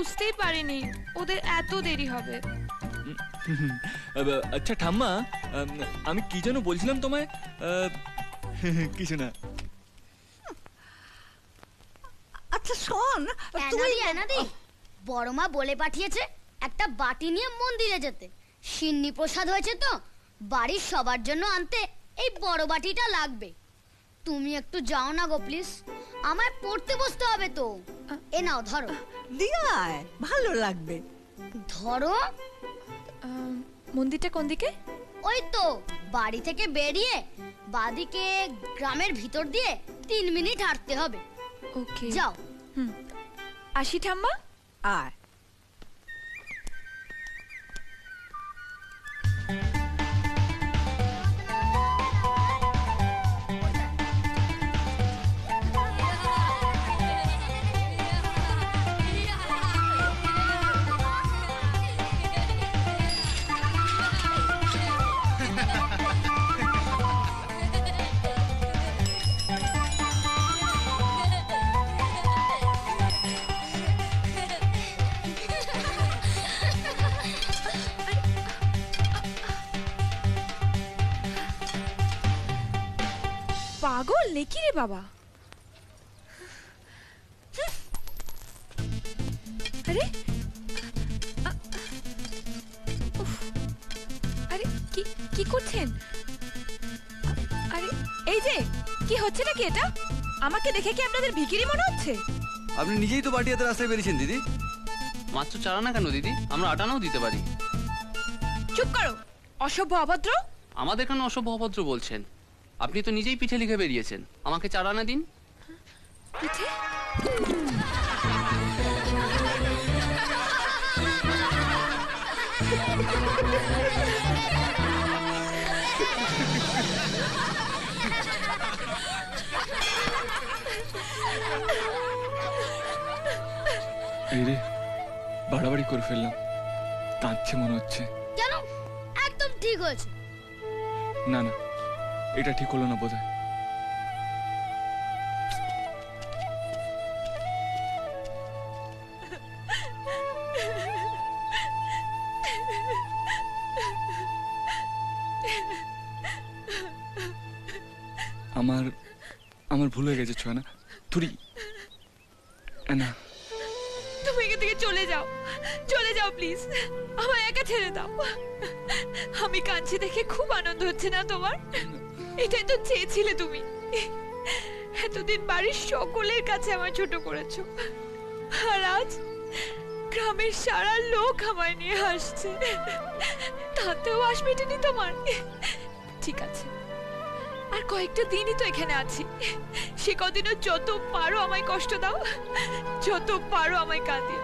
বুঝতেই পারিনি ওদের এত দেরি হবে। আচ্ছা ঠাম্মা, আমি কি যেন বলছিলাম তোমায়, কিছু না। আচ্ছা শোন, তুই এনাদি বড় মা বলে পাঠিয়েছে একটা বাটি নিয়ে মন্দিরে যেতে। সিন্নি প্রসাদ হয়েছে তো বাড়ির সবার জন্য আনতে এই বড় বাটিটা লাগবে। তুমি একটু যাও না গো প্লিজ, আমায় পড়তে বসতে হবে তো। এ নাও ধরো। দিয়ে আয়, ভালো লাগবে। ধরো। মন্দিরটা কোন দিকে? ওই তো বাড়ি থেকে বেরিয়ে বাদিকে গ্রামের ভিতর দিয়ে 3 মিনিট হাঁটতে হবে। ওকে যাও। আসি ঠাম্মা। আয়। পাগল নাকি রে বাবা? আরে উফ, আরে কি কি করছেন? আরে এই যে কি হচ্ছে নাকি এটা? আমাকে দেখে কি আপনাদের ভিখিরি মনে হচ্ছে? আপনি নিজেই তো বাটি হাতে রাস্তায় বেরিয়েছেন দিদি। মাত্র চারা না কেন দিদি, আমরা আটানাও দিতে পারি। চুপ করো, অসভ্য অভদ্র। আমাদের কেন অসভ্য অভদ্র বলছেন? আপনি তো নিজেই পিঠে লিখে বেরিয়েছেন, আমাকে চারা না দিন। পিঠে? এই রে, বাড়াবাড়ি করে ফেললাম, কাঁদছে মনে হচ্ছে। কেন? একদম ঠিক হয়েছে। না না, এটা ঠিক হলো না বোধহয়। আমার আমার ভুল হয়ে গেছে ছয়না। তুই না, তুমি এখান থেকে চলে যাও, চলে যাও প্লিজ, আমায় একা ছেড়ে দাও। আমি কাঁদছি দেখে খুব আনন্দ হচ্ছে না তোমার? এটাই তো চেয়েছিলে তুমি। এতদিন বাড়ির সকলের কাছে আমায় ছোট করেছো, আর আজ গ্রামের সারা লোক আমায় নিয়ে হাসছে। তাতেও হাস মেটেনি তোমার? ঠিক আছে, আর কয়েকটা দিনই তো এখানে আছি, সে কদিনও যত পারো আমায় কষ্ট দাও, যত পারো আমায় কাঁদিও।